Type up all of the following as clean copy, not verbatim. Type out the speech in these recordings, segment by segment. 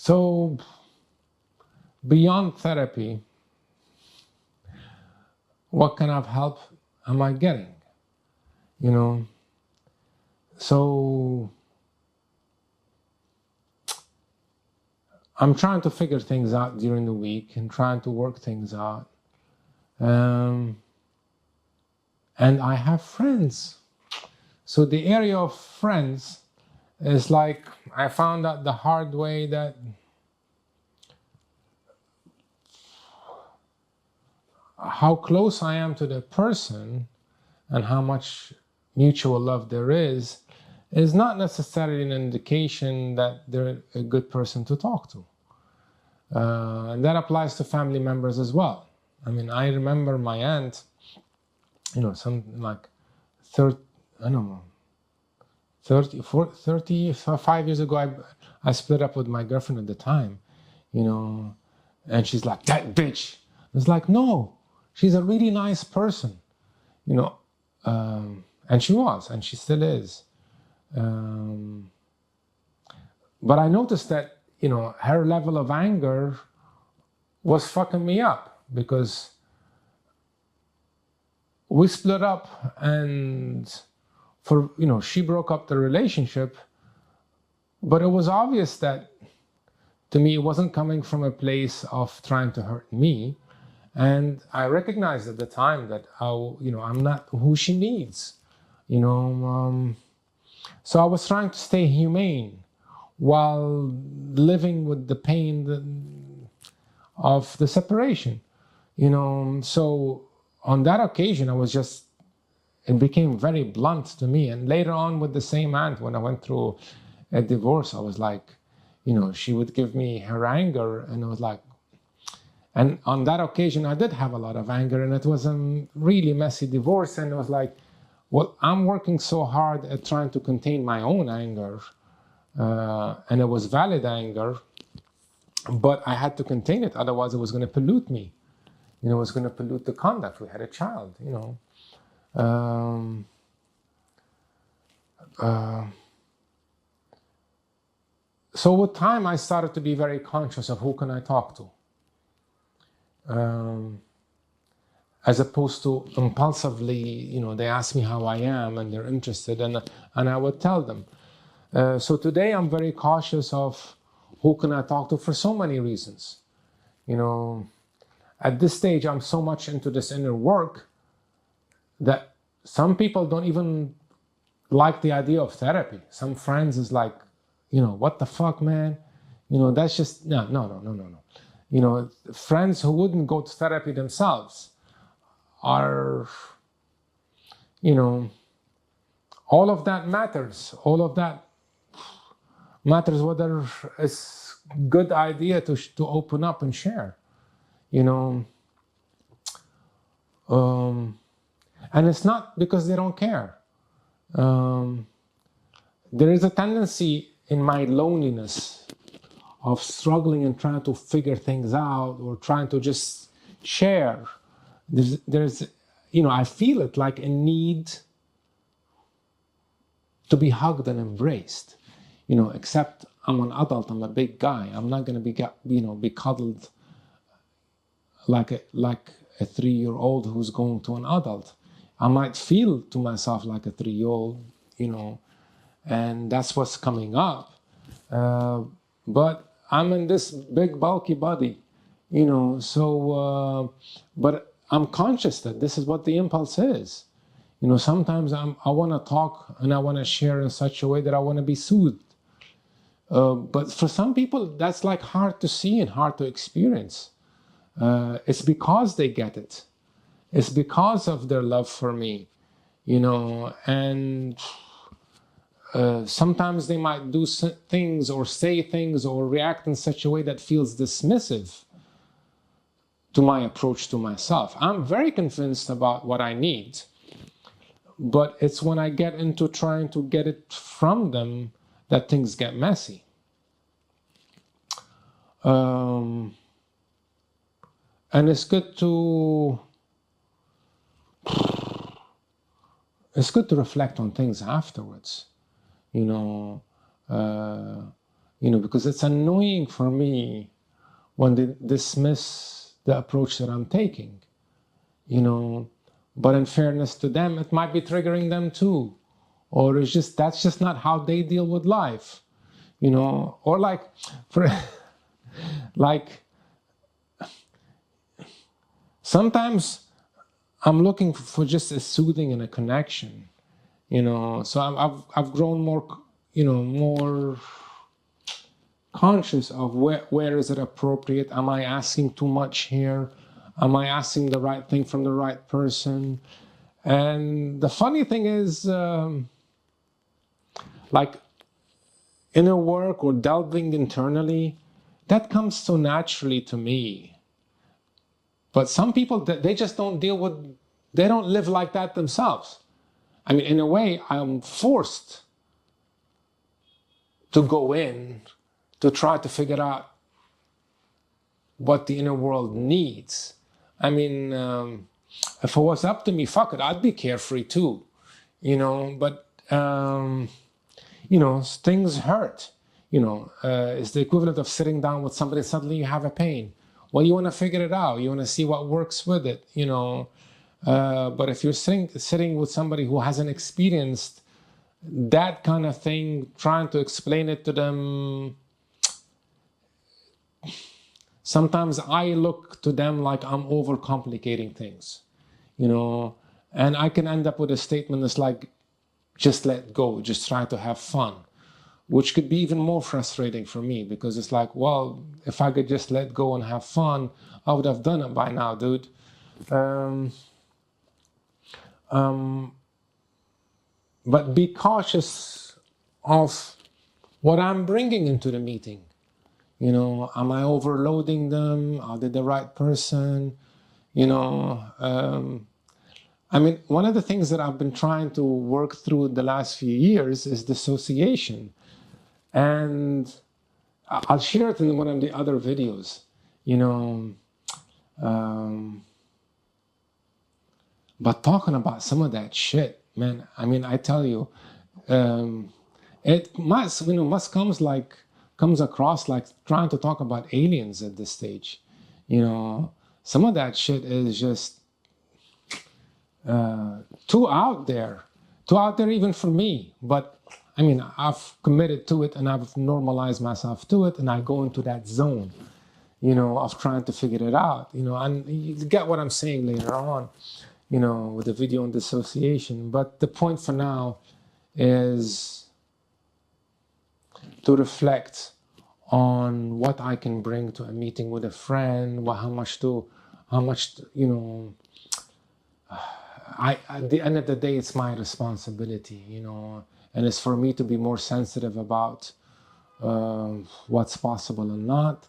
So beyond therapy, what kind of help am I getting? So I'm trying to figure things out during the week and trying to work things out. And I have friends. So the area of friends is like, I found out the hard way that how close I am to the person and how much mutual love there is not necessarily an indication that they're a good person to talk to. And that applies to family members as well. I mean, I remember my aunt, something like 35 years ago, I split up with my girlfriend at the time, and she's like, that bitch. It's like, no, she's a really nice person, and she was, and she still is. But I noticed that, her level of anger was fucking me up because we split up and she broke up the relationship, but it was obvious that to me it wasn't coming from a place of trying to hurt me. And I recognized at the time that I'm not who she needs, so I was trying to stay humane while living with the pain of the separation, So on that occasion, it became very blunt to me. And later on with the same aunt, when I went through a divorce, I was like, she would give me her anger, and I was like, and on that occasion, I did have a lot of anger, and it was a really messy divorce. And it was like, well, I'm working so hard at trying to contain my own anger, and it was valid anger, but I had to contain it. Otherwise, it was going to pollute me. It was going to pollute the conduct. We had a child, So with time, I started to be very conscious of who can I talk to. As opposed to impulsively, they ask me how I am and they're interested, and I would tell them. So today I'm very cautious of who can I talk to for so many reasons. At this stage, I'm so much into this inner work that some people don't even like the idea of therapy. Some friends is like, what the fuck, man? That's just, no. Friends who wouldn't go to therapy themselves are, all of that matters. All of that matters whether it's a good idea to open up and share, and it's not because they don't care. There is a tendency in my loneliness of struggling and trying to figure things out or trying to just share. There's I feel it like a need to be hugged and embraced, except I'm an adult, I'm a big guy. I'm not going to be cuddled like a 3-year-old who's going to an adult. I might feel to myself like a 3-year-old, and that's what's coming up. But I'm in this big bulky body, but I'm conscious that this is what the impulse is. Sometimes I want to talk and I want to share in such a way that I want to be soothed. But for some people, that's like hard to see and hard to experience. It's because they get it. It's because of their love for me, and sometimes they might do things or say things or react in such a way that feels dismissive to my approach to myself. I'm very convinced about what I need, but it's when I get into trying to get it from them that things get messy. And it's good to reflect on things afterwards. because it's annoying for me when they dismiss the approach that I'm taking, but in fairness to them, it might be triggering them too, or that's just not how they deal with life, or for like sometimes I'm looking for just a soothing and a connection, so I've grown more, more conscious of where is it appropriate. Am I asking too much here? Am I asking the right thing from the right person? And the funny thing is, like inner work or delving internally, that comes so naturally to me. But some people, they just don't they don't live like that themselves. I mean, in a way, I'm forced to go in to try to figure out what the inner world needs. I mean, if it was up to me, fuck it, I'd be carefree too, but, things hurt, it's the equivalent of sitting down with somebody, suddenly you have a pain. Well, you want to figure it out. You want to see what works with it, but if you're sitting with somebody who hasn't experienced that kind of thing, trying to explain it to them, sometimes I look to them like I'm overcomplicating things, and I can end up with a statement that's like, just let go, just try to have fun, which could be even more frustrating for me, because it's like, well, if I could just let go and have fun, I would have done it by now, dude. But be cautious of what I'm bringing into the meeting. Am I overloading them? Are they the right person? I mean, one of the things that I've been trying to work through the last few years is dissociation. And I'll share it in one of the other videos, but talking about some of that shit, man, I mean, I tell you, it must comes across like trying to talk about aliens at this stage. Some of that shit is just too out there even for me. But I mean, I've committed to it and I've normalized myself to it, and I go into that zone, of trying to figure it out, and you get what I'm saying later on, with the video on dissociation. But the point for now is to reflect on what I can bring to a meeting with a friend, how much, at the end of the day, it's my responsibility, and it's for me to be more sensitive about what's possible and not,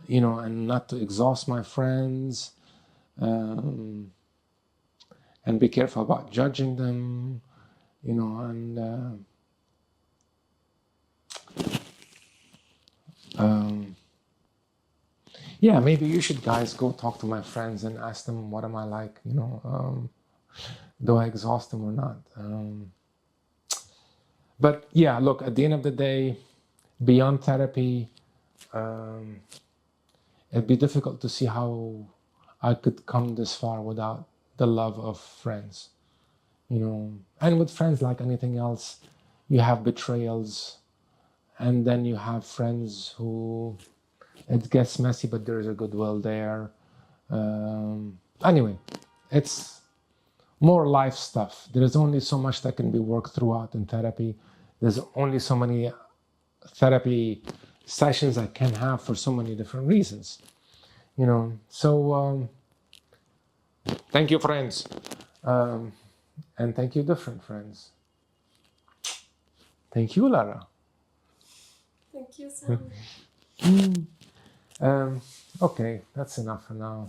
and not to exhaust my friends, and be careful about judging them, and yeah, maybe you should guys go talk to my friends and ask them, what am I like, do I exhaust them or not? But yeah, look, at the end of the day, beyond therapy, it'd be difficult to see how I could come this far without the love of friends, and with friends, like anything else, you have betrayals, and then you have friends who it gets messy, but there's a goodwill there. Anyway, it's more life stuff. There is only so much that can be worked throughout in therapy. There's only so many therapy sessions I can have for so many different reasons, So thank you, friends, and thank you, different friends. Thank you, Lara. Thank you, Sami. Okay, that's enough for now.